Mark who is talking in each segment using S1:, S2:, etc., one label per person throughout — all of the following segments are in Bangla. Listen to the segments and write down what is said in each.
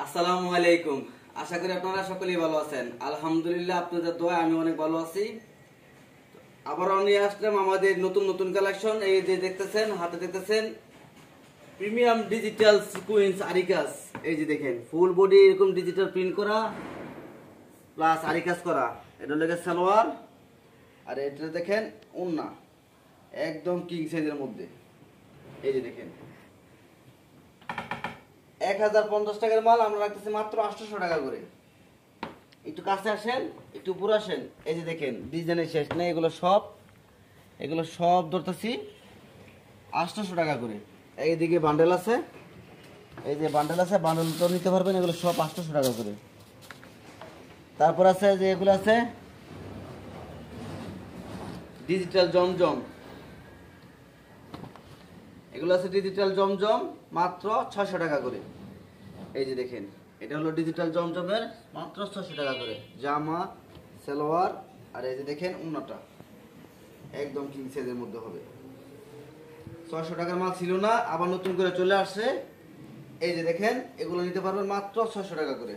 S1: আসসালামু আলাইকুম। আশা করি আপনারা সকলেই ভালো আছেন। আলহামদুলিল্লাহ, আপনাদের দোয়ায় আমি অনেক ভালো আছি। আবারও নিয়ে আসলাম আমাদের নতুন নতুন কালেকশন। এই যে দেখতেছেন, হাতে দেখতেছেন প্রিমিয়াম ডিজিটাল সিকোয়েন্স আরিকাস। এই যে দেখেন, ফুল বডি এরকম ডিজিটাল প্রিন্ট করা প্লাস আরিকাস করা। এটা হলো সালোয়ার, আর এটা দেখেন ওন্না, একদম কিং সাইজের মধ্যে। এই যে দেখেন 1050 টাকার মাল আমরা রাখতেছি মাত্র 800 টাকা করে। একটু কাছে আসেন, একটু উপরে আসেন। এই যে দেখেন ডিজাইনের শেষ নেই, এগুলো সব ধরতেছি 800 টাকা করে। এইদিকে বান্ডেল আছে, এই যে বান্ডেল আছে, বান্ডেল তো নিতে পারবেন। এগুলো সব 800 টাকা করে। তারপর আছে যে এগুলো আছে ডিজিটাল জমজম, এগুলো আছে ডিজিটাল জমজম মাত্র 600 টাকা করে। এই যে দেখেন, এটা হলো ডিজিটাল জমজমের মাত্র 600 টাকা করে জামা সালোয়ার। আর এই যে দেখেন উন্নাটা একদম কিং সাইজের মধ্যে হবে। 600 টাকার মাল ছিল না, আবার নতুন করে চলে আসছে। এই যে দেখেন, এগুলো নিতে পারবেন মাত্র 600 টাকা করে।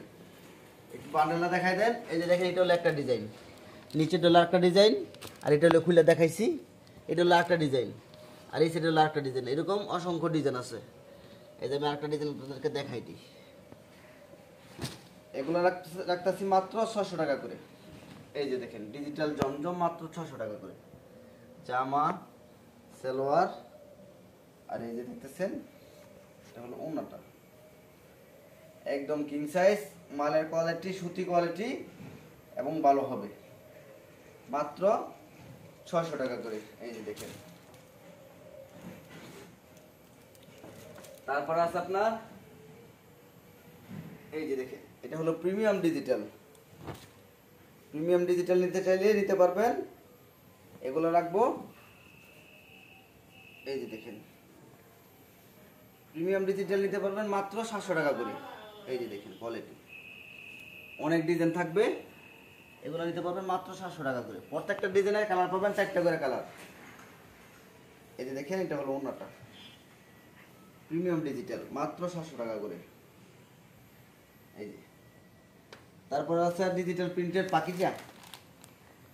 S1: একটু বান্ডেলটা দেখাই দেন। এই যে দেখেন, এটা হলো একটা ডিজাইন, নিচেটা হলো একটা ডিজাইন, আর এটা হলো খুলে দেখাইছি, এটা হলো একটা ডিজাইন, আর এই সাইডে হলো একটা ডিজাইন। এরকম অসংখ্য ডিজাইন আছে। এই যে আমি আরেকটা ডিজাইন আপনাদেরকে দেখাই দিই। এগুলো রাখতেছি মাত্র 600 টাকা করে। এই যে দেখেন ডিজিটাল জমজম মাত্র 600 টাকা করে জামা সালোয়ার। আর এই যে দেখতেছেন, এটা হলো ওন্নাটা, একদম কিং সাইজ। মালের কোয়ালিটি সুতি কোয়ালিটি এবং ভালো হবে, মাত্র 600 টাকা করে। এই যে দেখেন, তারপর আছে আপনার এই যে দেখেন, এটা হলো প্রিমিয়াম ডিজিটাল। প্রিমিয়াম ডিজিটাল নিতে চাইলে নিতে পারবেন। এগুলো রাখবো, এই যে দেখেন প্রিমিয়াম ডিজিটাল নিতে পারবেন মাত্র 700 টাকা করে। এই যে দেখেন কোয়ালিটি, অনেক ডিজাইন থাকবে। এগুলো নিতে পারবেন মাত্র 700 টাকা করে। প্রত্যেকটা ডিজাইনের কালার পাবেন 4টা করে কালার। এই যে দেখেন, এটা হলো ওন্নাটা, প্রিমিয়াম ডিজিটাল মাত্র 700 টাকা করে। এই যে তারপর আছে ডিজিটাল প্রিন্টের পাকিজা,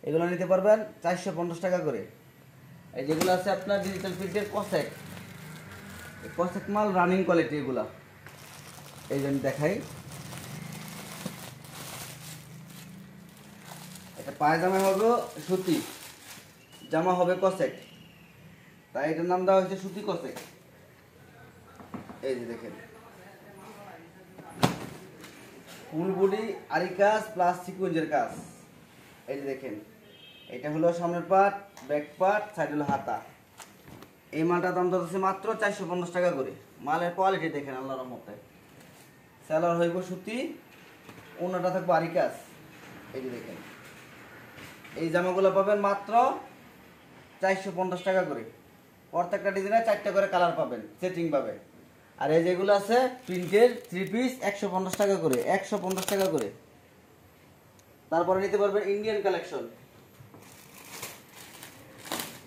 S1: এগুলো নিতে পারবেন 450 টাকা করে। এই যেগুলো আছে আপনার ডিজিটাল প্রিন্টের কসেক, কসেক মাল রানিং কোয়ালিটি এগুলা। এই যে আমি দেখাই, এটা পায়জামা হবে সুতি, জামা হবে কসেক, তাই এটার নাম দেওয়া হয়েছে সুতি কসেক। এই যে দেখেন ফুল বডি আরিকাস প্লাস সিকোয়েন্সের কাজ। এই যে দেখেন, এটা হলো সামনের পার্ট, ব্যাক পার্ট, সাইড হলো হাতা। এই মালটার দাম ধরতেছে মাত্র 450 টাকা করে। মালের কোয়ালিটি দেখেন আল্লাহর রহমতে। সালোয়ার হইব সুতি, ওন্নাটা থাকবে আরিকাস। এই যে দেখেন, এই জামাগুলো পাবেন মাত্র 450 টাকা করে। প্রত্যেকটা ডিজাইনে 4টা করে কালার পাবেন, সেটিং পাবে। আর এই যেগুলো আছে প্রিন্টের 3 পিস 150 টাকা করে, 150 টাকা করে। তারপরে নিতে পারবেন ইন্ডিয়ান কালেকশন।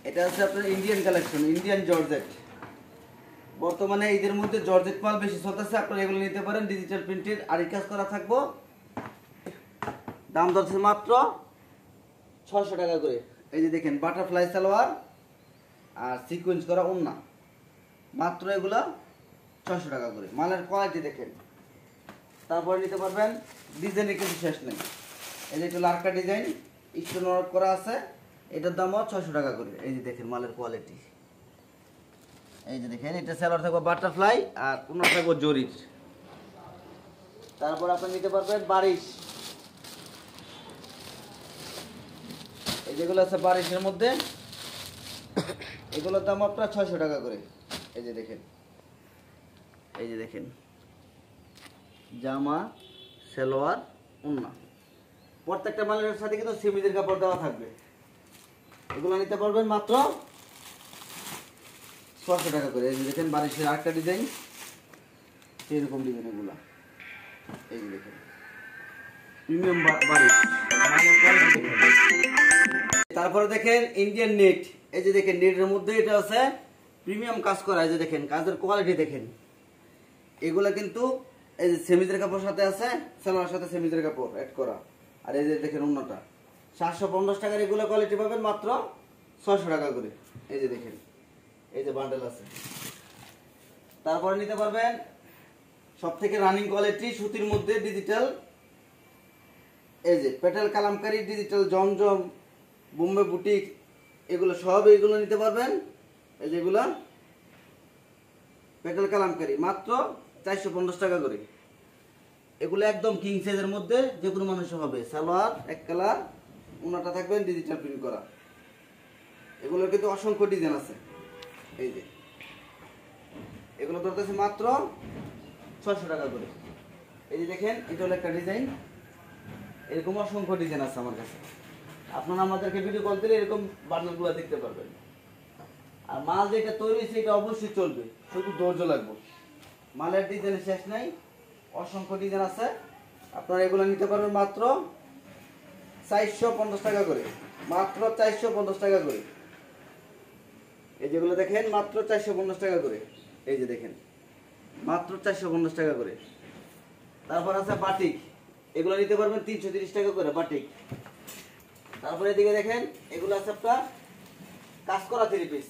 S1: এটা আছে আপনার ইন্ডিয়ান কালেকশন, ইন্ডিয়ান জর্জেট। বর্তমানে ঈদের মধ্যে জর্জেট মাল বেশি চলতেছে, আপনারা এগুলো নিতে পারেন। ডিজিটাল প্রিন্টের আরিকাজ করা থাকবো, দাম ধরছে মাত্র 600 টাকা করে। এই যে দেখেন বাটারফ্লাই সালোয়ার আর সিকোয়েন্স করা ওন্না, মাত্র এগুলা 600 টাকা করে। মালের কোয়ালিটি দেখেন। তারপরে নিতে পারবেন ডিজাইনের কিছু শেষ নেই। এই যে একটু লার্কা ডিজাইন স্টোন ওয়ার্ক করা আছে, এটার দামও 600 টাকা করে। এই যে দেখেন মালের কোয়ালিটি। এই যে দেখেন, এটা সালোয়ার থাকবে বাটারফ্লাই আর ওন্না থাকবে জরির। তারপর আপনি নিতে পারবেন বারিশ, এই যেগুলো আছে বারিশের মধ্যে, এগুলোর দাম আপনার 600 টাকা করে। এই যে দেখেন, এই যে দেখেন জামা সালোয়ার ওন্না, প্রত্যেকটা মালের সাথে কিন্তু সিমিজের কাপড় দেওয়া থাকবে। এগুলো নিতে পারবেন মাত্র 600 টাকা করে। এই যে দেখেন বারিশের আরেকটা ডিজাইন, এরকম ডিজাইন এগুলো। এই যে দেখেন প্রিমিয়াম বারিশ। তারপরে দেখেন ইন্ডিয়ান নেট। এই যে দেখেন নেটের মধ্যে এটা আছে প্রিমিয়াম কাজ করা। এই যে দেখেন কাজের কোয়ালিটি দেখেন, এগুলা কিন্তু এই যে সেমিজের কাপড় সাথে আছে, সালোয়ার সাথে সেমিজের কাপড় অ্যাড করা। আর এই যে দেখেন অন্যটা 750 টাকার এগুলো কোয়ালিটি পাবেন মাত্র 600 টাকা করে। এই যে দেখেন এই যে বান্ডেল আছে। তারপরে নিতে পারবেন সব থেকে রানিং কোয়ালিটি সুতির মধ্যে ডিজিটাল, এই যে পেটাল কালামকারী ডিজিটাল জমজম বোম্বে বুটিক, এগুলো সব এইগুলো নিতে পারবেন। এই যেগুলো পেটাল কালামকারী মাত্র 450 টাকা করে। এগুলো একদম কিং সাইজের মধ্যে যে কোনো মানুষের হবে। সালোয়ার এক কালার, ওনাটা থাকবেন ডিজিটাল প্রিন্ট করা। এগুলোর কিন্তু অসংখ্য ডিজাইন আছে। এই যে এগুলো ধরতেছে মাত্র 600 টাকা করে। এই যে দেখেন এটা হলো একটা ডিজাইন, এরকম অসংখ্য ডিজাইন আছে আমার কাছে। আপনারা আমাদেরকে ভিডিও কল দিলে এরকম বান্ডেলগুলো দেখতে পারবেন। আর মাল যেটা তৈরি হয়েছে এটা অবশ্যই চলবে, শুধু ধৈর্য লাগবে। মালের ডিজাইন শেষ নাই, অসংখ্য ডিজাইন আছে। আপনারা এগুলো নিতে পারবেন মাত্র 450 টাকা করে, মাত্র 450 টাকা করে। এই যেগুলো দেখেন মাত্র 450 টাকা করে। এই যে দেখেন মাত্র 450 টাকা করে। তারপর আছে বাটিক, এগুলো নিতে পারবেন 330 টাকা করে বাটিক। তারপরে এদিকে দেখেন এগুলো আছে আপনার কাজ করা 3 পিস।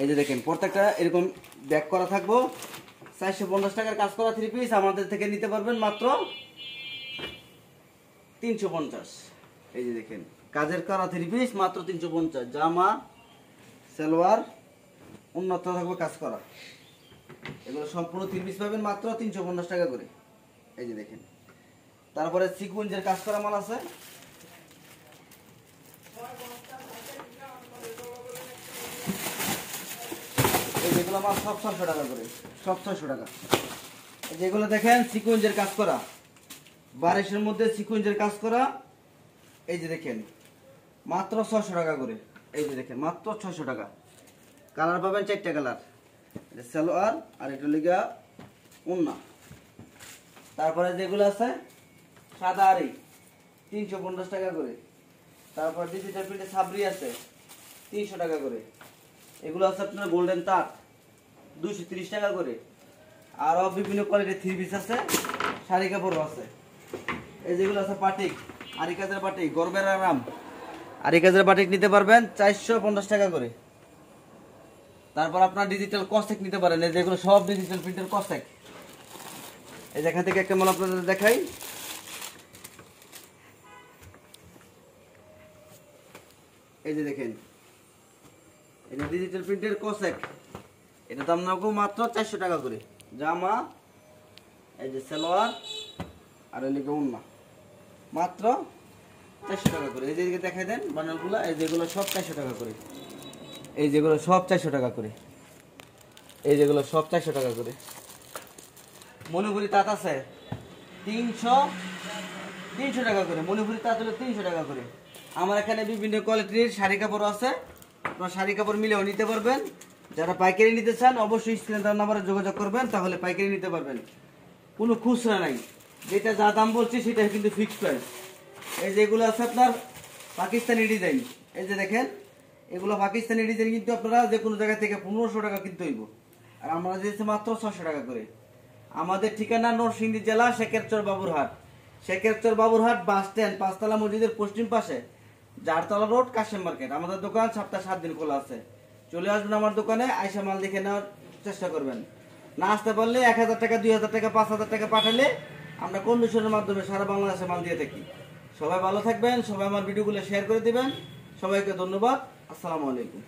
S1: এই যে দেখেন প্রত্যেকটা এরকম ব্যাক করা থাকবো। 450 টাকার কাজ করা 3 পিস আমাদের থেকে নিতে পারবেন মাত্র 350। এই যে দেখেন কাজের করা 3 পিস মাত্র 350। জামা সালোয়ার উন্নত থাকবে কাজ করা, এগুলো সম্পূর্ণ 3 পিস পাবেন মাত্র 350 টাকা করে। এই যে দেখেন তারপরে সিকুয়েন্সের কাজ করা মাল আছে। এই যেগুলো মাল সব 600 টাকা করে, সব 600 টাকা। যেগুলো দেখেন সিকুয়েন্সের কাজ করা, বারিশের মধ্যে সিকুয়েন্সের কাজ করা। এই যে দেখেন মাত্র 600 টাকা করে। এই যে দেখেন মাত্র 600 টাকা। কালার পাবেন 4টা কালার, এটা সালোয়ার আর এটা লিগা ওন্না। তারপরে যেগুলো আছে সাদা আরি 350 টাকা করে। তারপর ডিজিটাল প্রিন্টে সাবরি আছে 300 টাকা করে। এগুলো আছে আপনার গোল্ডেন তাঁত 230 টাকা করে। আরও বিভিন্ন কোয়ালিটির 3 পিস আছে, শাড়ি কাপড়ও আছে। এই যেগুলো আছে বাটিক, আরি কাজের বাটিক, গরমের আরাম আরি কাজের বাটিক নিতে পারবেন 450 টাকা করে। তারপর আপনার ডিজিটাল কসেক নিতে পারেন, এই যেগুলো সব ডিজিটাল প্রিন্টের কসেক। এই যেখান থেকে একটা মাল আপনাদের দেখাই। এই যে দেখেন এটা ডিজিটাল প্রিন্টের কসেক, এটা দাম রাখবো মাত্র 400 টাকা করে। জামা এই যে সালোয়ার আর এদিকে ওন্না মাত্র 400 টাকা করে। এই যে দেখাই দেন বান্ডেলগুলো, এই যেগুলো সব 400 টাকা করে। এই যেগুলো সব 400 টাকা করে। এই যেগুলো সব 400 টাকা করে। মণিপুরি তাঁত আছে 300 টাকা করে। মণিপুরি তাঁত হলো 300 টাকা করে। আমার এখানে বিভিন্ন কোয়ালিটির শাড়ি কাপড় আছে, আপনার শাড়ি কাপড় মিলেও নিতে পারবেন। যারা পাইকারি নিতে চান অবশ্যই স্ক্রিনে দেওয়া নাম্বারে যোগাযোগ করবেন, তাহলে পাইকারি নিতে পারবেন। কোনো খুচরা নাই, যেটা যা দাম বলছি সেটা কিন্তু ফিক্সড প্রাইস। এই যেগুলো আছে আপনার পাকিস্তানি ডিজাইন, এই যে দেখেন এগুলো পাকিস্তানি ডিজাইন, কিন্তু আপনারা যে কোনো জায়গা থেকে 1500 টাকা কিনতে হইব। আর আমরা দিয়েছি মাত্র 600 টাকা করে। আমাদের ঠিকানা নরসিংদী জেলা শেখেরচর বাবুরহাট। শেখেরচর বাবুরহাট বাস স্ট্যান্ড, 5তলা মসজিদের পশ্চিম পাশে, জারতলা রোড, কাশেম মার্কেট। আমাদের দোকান সপ্তাহে 7 দিন খোলা আছে। চলে আসবেন আমার দোকানে, আইসা মাল দেখে নেওয়ার চেষ্টা করবেন। না আসতে পারলে 1000 টাকা, 2000 টাকা, 5000 টাকা পাঠালে আমরা কন্ডিশনের মাধ্যমে সারা বাংলাদেশে মাল দিয়ে থাকি। সবাই ভালো থাকবেন, সবাই আমার ভিডিওগুলো শেয়ার করে দিবেন। সবাইকে ধন্যবাদ। আসসালামু আলাইকুম।